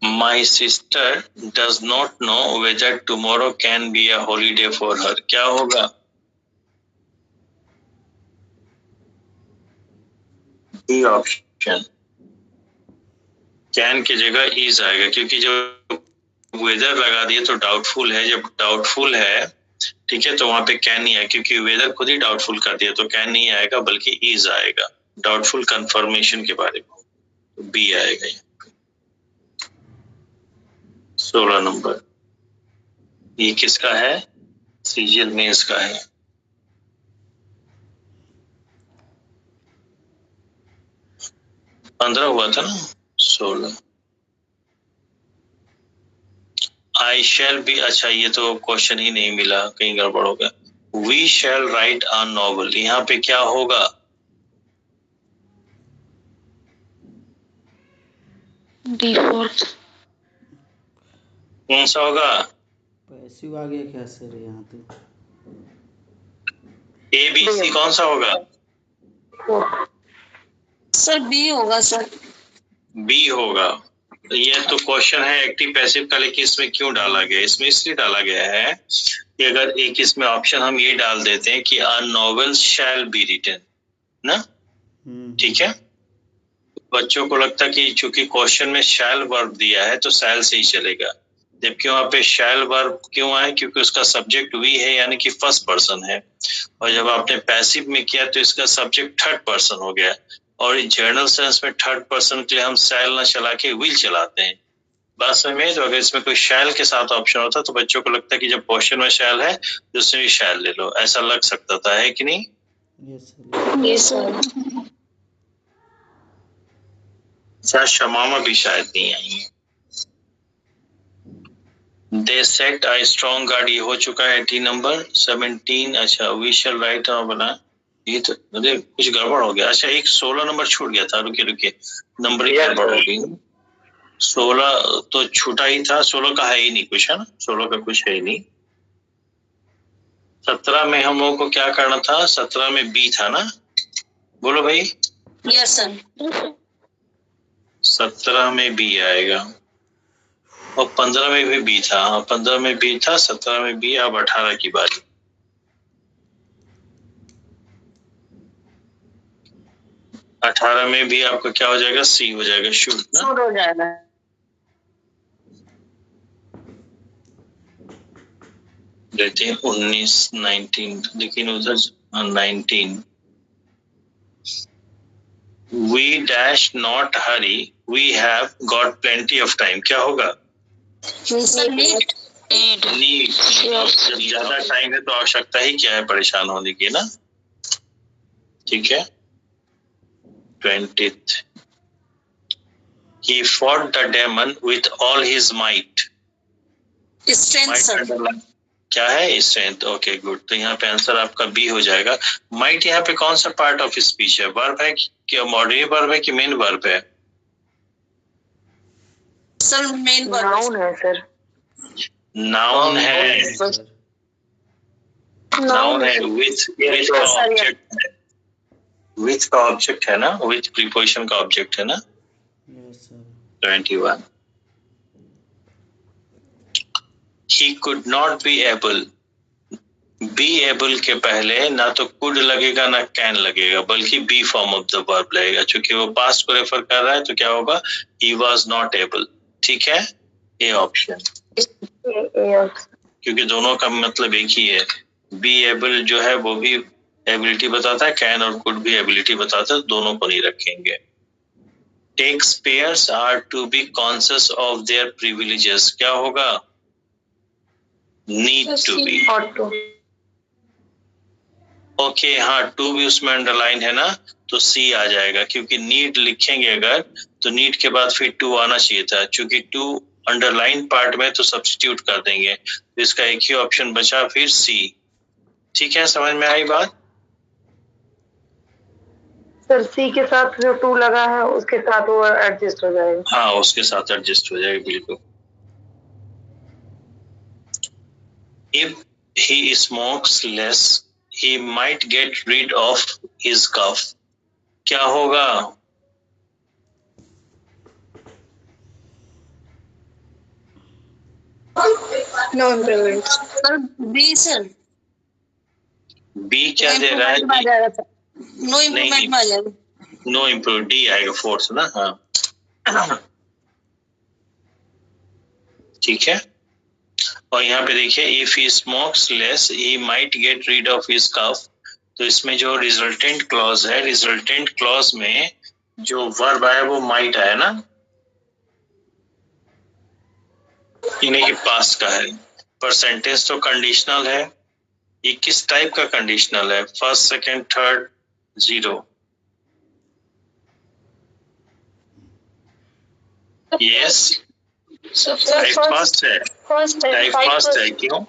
My sister does not know whether tomorrow can be a holiday for her. क्या होगा? B option. कैन की जगह इज आएगा, क्योंकि जो वेदर लगा दिए तो डाउटफुल है। जब डाउटफुल है, ठीक है, तो वहां पे कैन नहीं आएगा, क्योंकि वेदर खुद ही डाउटफुल कर दिया, तो कैन नहीं आएगा बल्कि इज आएगा, डाउटफुल कंफर्मेशन के बारे में। तो बी आएगा। 16 नंबर ये किसका है? सीजल मेंस का है। पंद्रह हुआ था ना, 16। आई शैल बी, अच्छा ये तो क्वेश्चन ही नहीं मिला, कहीं गड़बड़ हो गया। We shall write a novel, यहाँ पे क्या होगा? डिफॉल्ट। कौन सा होगा? पैसिव आ गया क्या सर यहाँ तो? ए बी सी कौन सा होगा? सर बी होगा सर। बी होगा। तो ये तो क्वेश्चन है एक्टिव पैसिव का, लेकिन इसमें क्यों डाला गया? इसमें इसलिए डाला गया है कि अगर एक इसमें ऑप्शन हम ये डाल देते हैं कि a novel shall be written ना, ठीक है, बच्चों को लगता कि चूंकि क्वेश्चन में शैल वर्ब दिया है तो शैल से ही चलेगा, जबकि वहां पे शैल वर्ब क्यों आए? क्योंकि उसका सब्जेक्ट वी है, यानी कि फर्स्ट पर्सन है, और जब आपने पैसिव में किया तो इसका सब्जेक्ट थर्ड पर्सन हो गया, और जनरल सेंस में थर्ड पर्सन के लिए हम शैल ना चला के विल चलाते हैं। बात समझ में? तो अगर इसमें कोई शैल के साथ ऑप्शन होता तो बच्चों को लगता कि जब क्वेश्चन में शैल है तो उसमें भी शैल ले लो, ऐसा लग सकता था, है कि नहीं? Yes sir. शायद शमामा भी शायद नहीं आई है। दे सेट अ स्ट्रॉन्ग गार्ड, ये हो चुका है 18 नंबर। 17 अच्छा वी शैल राइट बना, ये तो अरे कुछ गड़बड़ हो गया। अच्छा एक 16 नंबर छूट गया था, रुके नंबर ही गड़बड़ हो गई। 16 तो छूटा ही था, 16 का है ही नहीं कुछ, है ना, 16 का कुछ है ही नहीं। 17 में हम लोगों को क्या करना था? 17 में बी था ना, बोलो भाई। Yes sir. 17 में बी आएगा, और 15 में भी बी था। 15 में बी था, 17 में बी। अब 18 की बारी। 18 में भी आपका क्या हो जाएगा? सी हो जाएगा, शुड ना। शुड हो जाएगा। देते हैं 19 19, लेकिन उधर 19 we dash not hurry, we have got plenty of time. क्या होगा? Need need. जब ज्यादा टाइम है तो आवश्यकता ही क्या है परेशान होने की ना। ठीक है। 20th he fought the demon with all his might. Strength क्या है? स्ट्रेंथ। Okay good. तो यहाँ पे आंसर आपका बी हो जाएगा। माइट यहाँ पे कौन सा पार्ट ऑफ स्पीच है? वर्ब है क्या? मॉडरेट वर्ब है कि मेन वर्ब है? सर मेन नाउन है सर। नाउन है। नाउन है विथ का ऑब्जेक्ट है। विथ का ऑब्जेक्ट है ना, विथ प्रीपोजिशन का ऑब्जेक्ट है ना। Yes sir. 21 he could not be able, be able के पहले ना तो कुड लगेगा ना कैन लगेगा, बल्कि be form of the verb लगेगा। चूंकि वो पास्ट को रेफर कर रहा है तो क्या होगा? He was not able. ठीक है, ए ऑप्शन। क्योंकि दोनों का मतलब एक ही है। बी एबल जो है वो भी एबिलिटी बताता है, कैन और कुड भी एबिलिटी बताता है, दोनों को नहीं रखेंगे। Taxpayers are to be conscious of their privileges, क्या होगा? Need to be. ओके हाँ, टू भी उसमें अंडरलाइन है ना, तो सी आ जाएगा। क्योंकि नीड लिखेंगे अगर तो नीड के बाद फिर टू आना चाहिए था। चूंकि टू अंडरलाइन पार्ट में तो सब्स्टिट्यूट कर देंगे, तो इसका एक ही ऑप्शन बचा फिर सी। ठीक है, समझ में आई बात? सर सी के साथ जो टू लगा है उसके साथ वो एडजस्ट हो जाएगा। हाँ, उसके साथ एडजस्ट हो जाएगा बिल्कुल। If he smokes less he might get rid of his cough, क्या होगा? No improvement sir. B sir. B क्या दे रहा है? नो इम्प्रूवमेंट में आ जाएगा। नो इम्प्रूव, डी आएगा, फोर्स ना। हाँ ठीक है। और यहाँ पे देखिए if he smokes less he might get rid of his cough, तो इसमें जो रिजल्टेंट क्लॉज है, रिजल्टेंट क्लॉज में जो वर्ब आया वो माइट आया ना, यानी कि पास्ट का है। पर सेंटेंस तो कंडीशनल है। ये किस टाइप का कंडीशनल है? First, second, third, zero? Yes, type first है। टाइप फर्स्ट है। क्यों?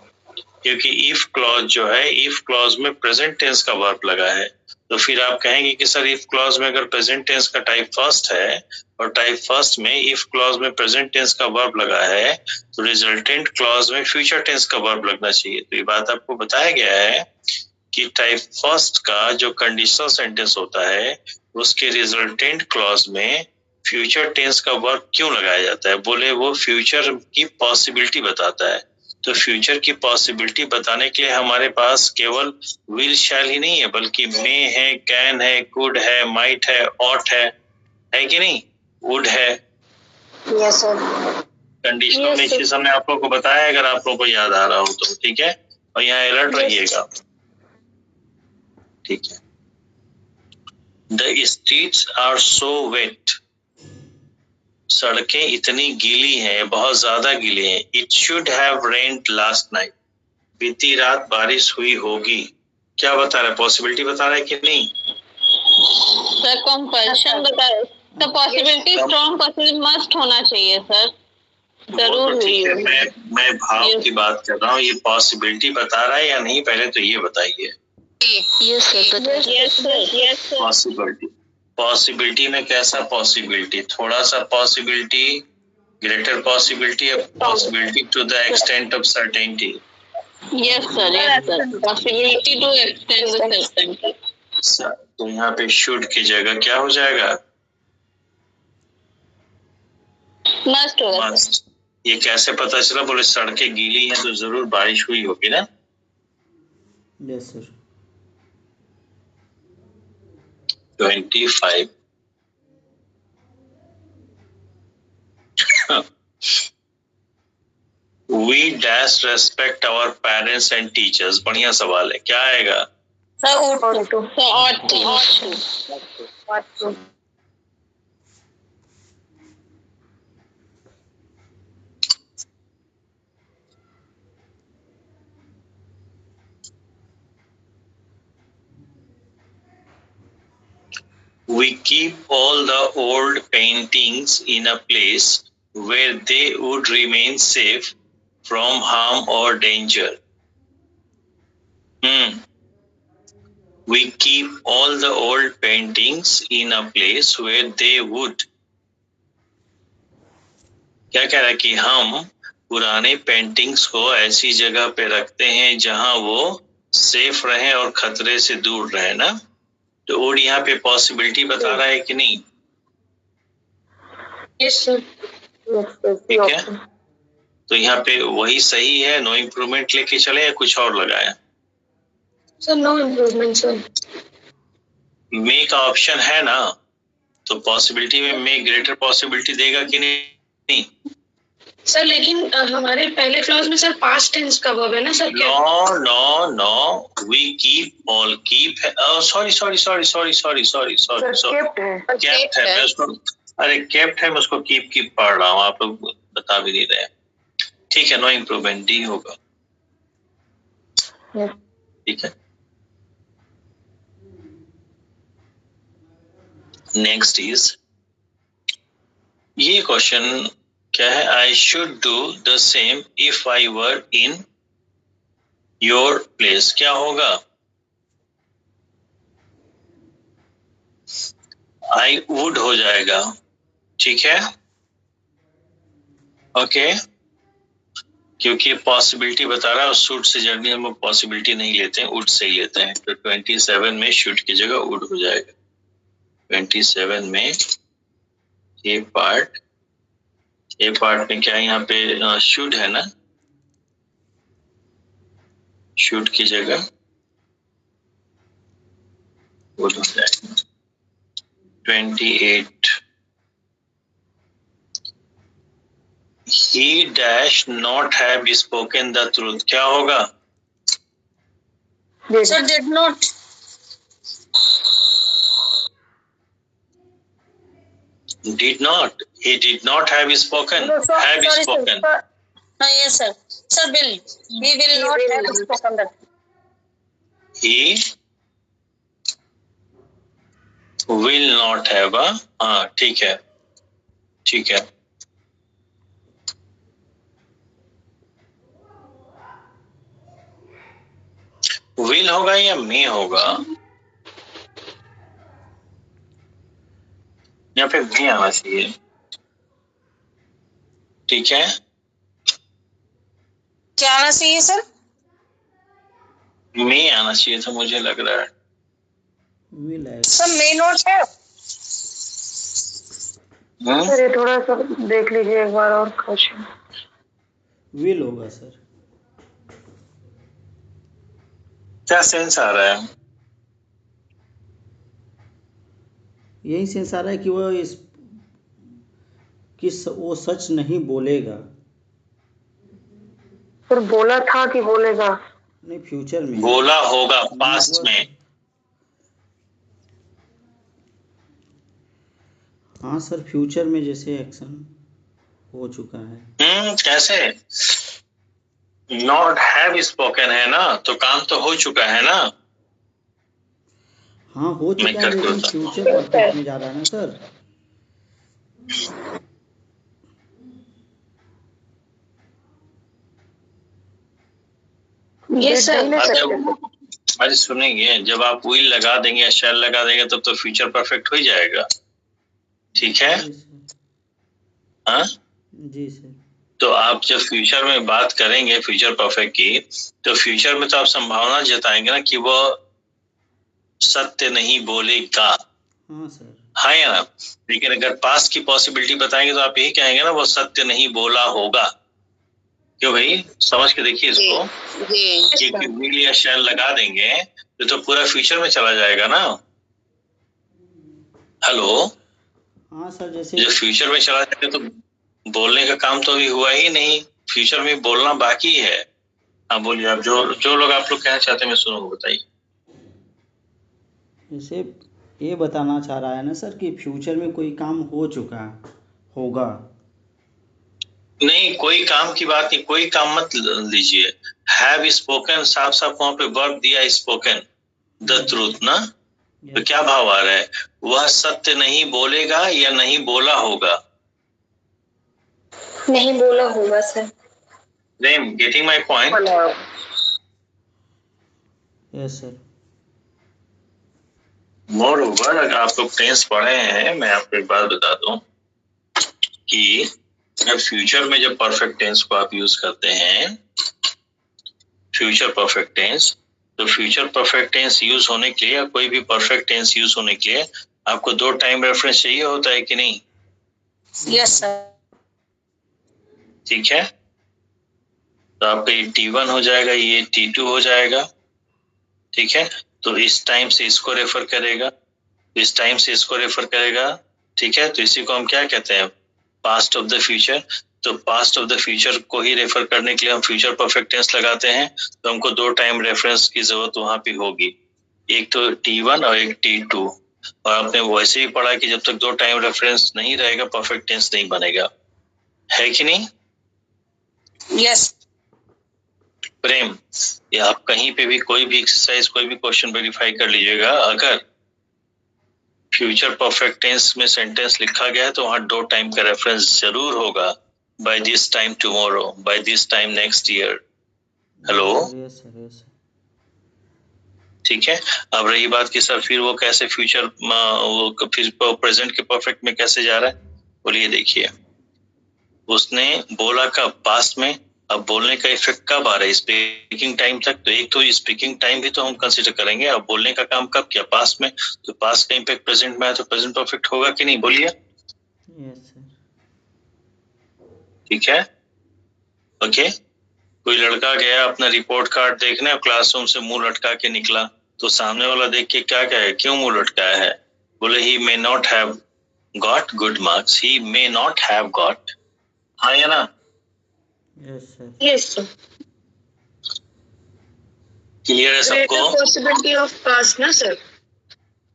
क्योंकि इफ क्लॉज जो है, इफ क्लॉज में प्रेजेंट टेंस का वर्ब लगा है, तो फिर आप कहेंगे कि सर इफ क्लॉज में अगर प्रेजेंट टेंस का टाइप फर्स्ट है और टाइप फर्स्ट में इफ क्लॉज में प्रेजेंट टेंस का वर्ब लगा है, तो रिजल्टेंट क्लॉज में फ्यूचर टेंस का वर्ब लगना चाहिए। तो ये बात आपको बताया गया है कि टाइप फर्स्ट का जो कंडीशनल सेंटेंस होता है उसके रिजल्टेंट क्लॉज में फ्यूचर टेंस का वर्ब क्यों लगाया जाता है? बोले वो फ्यूचर की पॉसिबिलिटी बताता है। तो फ्यूचर की पॉसिबिलिटी बताने के लिए हमारे पास केवल विल शैल ही नहीं है, बल्कि मे है, कैन है, कुड है, माइट है, ऑट है कि नहीं? वुड है। Yes sir. कंडीशनल में चीज हमने आप लोगों को बताया, अगर आप लोगों को याद आ रहा हो तो। ठीक है, और यहाँ अलर्ट रहिएगा। ठीक है। The streets are so wet, सड़कें इतनी गीली हैं, बहुत ज्यादा गीली हैं। It should have rained last night, बीती रात बारिश हुई होगी। क्या बता रहा है? पॉसिबिलिटी बता रहा है कि नहीं? सर कंपल्शन बता रहे। तो पॉसिबिलिटी स्ट्रॉन्ग पॉसिबल मस्ट होना चाहिए सर, जरूर तो ठीक है, हुई। मैं भाव की बात कर रहा हूँ। ये पॉसिबिलिटी बता रहा है या नहीं, पहले तो ये बताइए। Yes sir. Yes sir. Possibility, possibility में कैसा पॉसिबिलिटी? थोड़ा सा possibility, greater possibility, possibility to the extent of certainty. Yes sir. Possibility to extend the certainty. तो यहाँ पे शुड की जगह क्या हो जाएगा? मस्ट होगा। मस्ट। ये कैसे पता चला? बोले सड़कें गीली हैं तो जरूर बारिश हुई होगी ना। Yes sir. 25 we We dash respect our parents and teachers. बढ़िया सवाल है, क्या आएगा? सर और to We keep all the old paintings in a place where they would remain safe from harm or danger. We keep all the old paintings in a place where they would. क्या कह रहा है कि हम पुराने paintings को ऐसी जगह पे रखते हैं जहां वो सेफ रहे और खतरे से दूर रहे ना। तो और यहाँ पे पॉसिबिलिटी बता रहा है कि नहीं? ठीक है, तो यहाँ पे वही सही है। नो इम्प्रूवमेंट लेके चले या कुछ और लगाया? Sir no improvement sir. May का ऑप्शन है ना, तो पॉसिबिलिटी में मे ग्रेटर पॉसिबिलिटी देगा कि नहीं? सर लेकिन हमारे पहले क्लॉज में सर पास्ट टेंस का वर्ब है ना sir? No we keep all keep है। सॉरी केप्ट है। मैं उसको केप्ट है, मैं उसको कीप पढ़ रहा हूँ, आप लोग बता भी नहीं रहे। ठीक है, नो इम्प्रूवमेंट डी होगा। ठीक है, नेक्स्ट इज, ये क्वेश्चन क्या है? I should do the same if I were in your place. क्या होगा? आई वुड हो जाएगा। ठीक है, ओके, क्योंकि पॉसिबिलिटी बता रहा है और शुड से जर्नी हम पॉसिबिलिटी नहीं लेते हैं, वुड से ही लेते हैं। तो 27 में शुड की जगह वुड हो जाएगा। 27 में ये पार्ट में क्या है? यहाँ पे शुड है ना, शुड की जगह वुड हो जाएगा। 28 He dash not have spoken the truth। क्या होगा? Sir did not. Did not, he did not have spoken, have spoken। yes sir, sir will, he will not have spoken that। He will not have a, हाँ ठीक है, ठीक है। will होगा या मे होगा? यहाँ पे मे आना चाहिए। ठीक है, क्या आना चाहिए सर? मे आना चाहिए था, मुझे लग रहा है। सर मे नॉट है। सर ये थोड़ा सा देख लीजिए एक बार और क्वेश्चन। विल होगा सर। क्या सेंस आ रहा है? यही सेंस आ रहा है कि वो सच नहीं बोलेगा। सर बोला था कि बोलेगा? नहीं, फ्यूचर में बोला होगा, पास्ट में। हाँ सर, फ्यूचर में जैसे एक्शन हो चुका है। कैसे? नॉट हैव स्पोकन है ना, तो काम तो हो चुका है ना। हाँ हो चुका है, लेकिन फ्यूचर परफेक्ट में जा रहा है ना सर। ये सर अरे सुनेंगे, जब आप विल लगा देंगे या शैल लगा देंगे तब तो फ्यूचर परफेक्ट हो जाएगा। ठीक है, हाँ जी सर। तो आप जब फ्यूचर में बात करेंगे फ्यूचर परफेक्ट की, तो फ्यूचर में तो आप संभावना जताएंगे ना कि वो सत्य नहीं बोलेगा। हाँ सर। हाँ या ना? लेकिन अगर पास्ट की पॉसिबिलिटी बताएंगे तो आप यही कहेंगे ना, वो सत्य नहीं बोला होगा। क्यों भाई, समझ के देखिए इसको, क्योंकि विल या शैल लगा देंगे तो पूरा फ्यूचर में चला जाएगा ना। हेलो, हाँ सर, जैसे जो फ्यूचर में चला जाएगा तो बोलने का काम तो अभी हुआ ही नहीं, फ्यूचर में बोलना बाकी है। हाँ बोलिए, आप जो लोग आप लोग कहना चाहते हैं मैं सुनूंगा, बताइए। जैसे ये बताना चाह रहा है ना सर कि फ्यूचर में कोई काम हो चुका होगा। नहीं, कोई काम की बात नहीं, कोई काम मत लीजिए। हैव स्पोकन, साफ साफ वहां पे वर्ब दिया स्पोकन द ट्रूथ ना, तो क्या भाव आ रहा है? वह सत्य नहीं बोलेगा या नहीं बोला होगा? नहीं बोला होगा sir. Getting my point? Yes sir. More over, अगर आप लोग टेंस पढ़े हैं, मैं आपको एक बात बता दूं कि अब फ्यूचर में जब परफेक्ट टेंस को आप यूज करते हैं, फ्यूचर परफेक्ट टेंस, तो फ्यूचर परफेक्ट टेंस यूज होने के लिए या कोई भी परफेक्ट टेंस यूज होने के लिए आपको 2 टाइम रेफरेंस चाहिए होता है कि नहीं? Yes sir. ठीक है, तो आपका ये T1 हो जाएगा, ये T2 हो जाएगा। ठीक है, तो इस टाइम से इसको रेफर करेगा, इस टाइम से इसको रेफर करेगा। ठीक है, तो इसी को हम क्या कहते हैं? Past of the future. तो पास्ट ऑफ द फ्यूचर को ही रेफर करने के लिए हम फ्यूचर परफेक्ट टेंस लगाते हैं, तो हमको 2 टाइम रेफरेंस की जरूरत वहां पे होगी, एक तो T1 और एक T2। और आपने वैसे ही पढ़ा कि जब तक 2 टाइम रेफरेंस नहीं रहेगा परफेक्ट टेंस नहीं बनेगा, है कि नहीं? यस। प्रेम, या आप कहीं पे भी कोई भी एक्सरसाइज, कोई भी क्वेश्चन वेरीफाई कर लीजिएगा, अगर फ्यूचर परफेक्ट टेंस में सेंटेंस लिखा गया है तो वहां 2 टाइम का रेफरेंस जरूर होगा। By this time tomorrow, by this time next year. Hello, yes sir, yes sir. ठीक है। अब रही बात कि सर फिर वो कैसे फ्यूचर, वो फिर प्रेजेंट के परफेक्ट में कैसे जा रहा है, बोलिए। देखिए, उसने बोला कब? पास्ट में। अब बोलने का इफेक्ट कब आ रहा है? स्पीकिंग टाइम तक। तो एक तो स्पीकिंग टाइम भी तो हम कंसीडर करेंगे। अब बोलने का काम कब किया? पास्ट में। तो पास्ट का इम्पैक्ट प्रेजेंट में है, तो प्रेजेंट परफेक्ट होगा कि नहीं, बोलिए। Yes sir. ठीक है, ओके। कोई लड़का गया अपना रिपोर्ट कार्ड देखने और क्लासरूम से मुंह लटका के निकला, तो सामने वाला देख के क्या कहे? क्यों मुंह लटकाया है? बोले he may not have got good marks, he may not have got. हाँ या ना? Yes sir. Yes sir. Clear है सबको? पॉसिबिलिटी ऑफ पास्ट ना सर।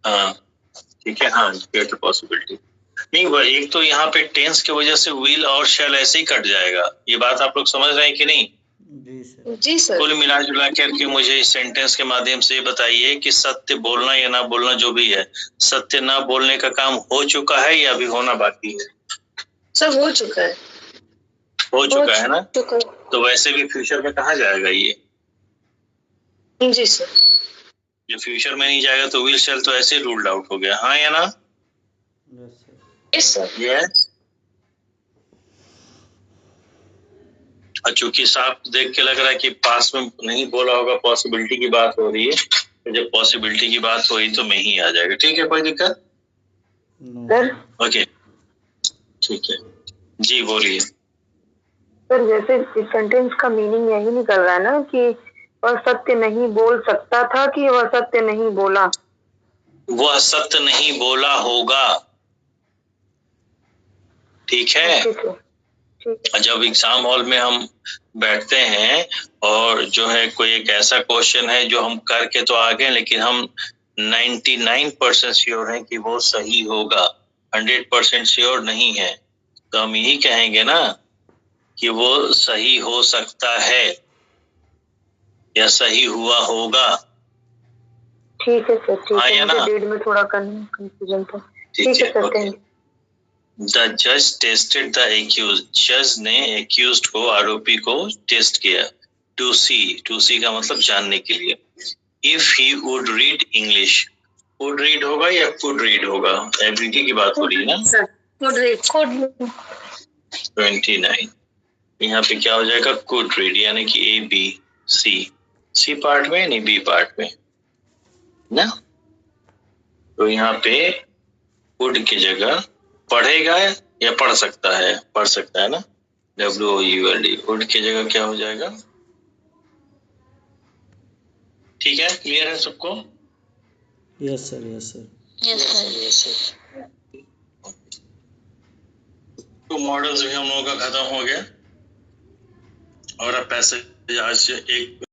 हाँ ठीक है, हाँ ग्रेटर पॉसिबिलिटी। नहीं, वो एक तो यहाँ पे टेंस की वजह से विल और शैल ऐसे ही कट जाएगा। ये बात आप लोग समझ रहे हैं कि नहीं? जी सर। जी सर। कुल मिला जुला करके मुझे इस सेंटेंस के माध्यम से बताइए कि सत्य बोलना या ना बोलना जो भी है, सत्य ना बोलने का काम हो चुका है या अभी होना बाकी है? सब हो चुका है। हो चुका है ना? चुका। तो वैसे भी फ्यूचर में कहाँ जाएगा ये? जी सर। जो फ्यूचर में नहीं जाएगा तो विल शैल तो ऐसे रूल्ड आउट हो गया। हाँ या ना? Yes sir. Yes sir. Yes. और चूंकि साफ देख के लग रहा है कि पास में नहीं बोला होगा, पॉसिबिलिटी की बात हो रही है, तो जब पॉसिबिलिटी की बात हुई तो में ही आ जाएगा। ठीक है, कोई दिक्कत? सर। ओके, ठीक है जी, बोलिए। सर जैसे इस सेंटेंस का मीनिंग यही निकल रहा है ना कि वह सत्य नहीं बोल सकता था कि वह सत्य नहीं बोला। वह सत्य नहीं बोला होगा। ठीक है। ठीक है। जब एग्जाम हॉल में हम बैठते हैं और जो है कोई एक ऐसा क्वेश्चन है जो हम करके तो आ गए, लेकिन हम 99% श्योर हैं कि वो सही होगा, 100% श्योर नहीं है, तो हम यही कहेंगे ना कि वो सही हो सकता है या सही हुआ होगा। ठीक है सर, ठीक हाँ है। या मुझे ना? डेट में थोड़ा कंफ्यूजन था। ठीक ठीक है है, sir, okay. Thank you. The जज टेस्टेड द एक्यूज, जज ने एक्यूज्ड को, आरोपी को टेस्ट किया। टू सी का मतलब जानने के लिए। If he would read English, would read होगा या कुड रीड होगा? एबिलिटी की बात हो रही है ना? Sir could read. 29 यहाँ पे क्या हो जाएगा? कुड रीड, यानी कि ए बी सी पार्ट में, नहीं बी पार्ट में ना। तो यहाँ पे कुड की जगह पढ़ेगा या पढ़ सकता है? पढ़ सकता है ना, WOULD। वुड की जगह क्या हो जाएगा? ठीक है, क्लियर है सबको? Yes sir, yes sir. Yes sir. तो मॉडल्स भी हम लोगों का खत्म हो गया। और अब पैसेज आज एक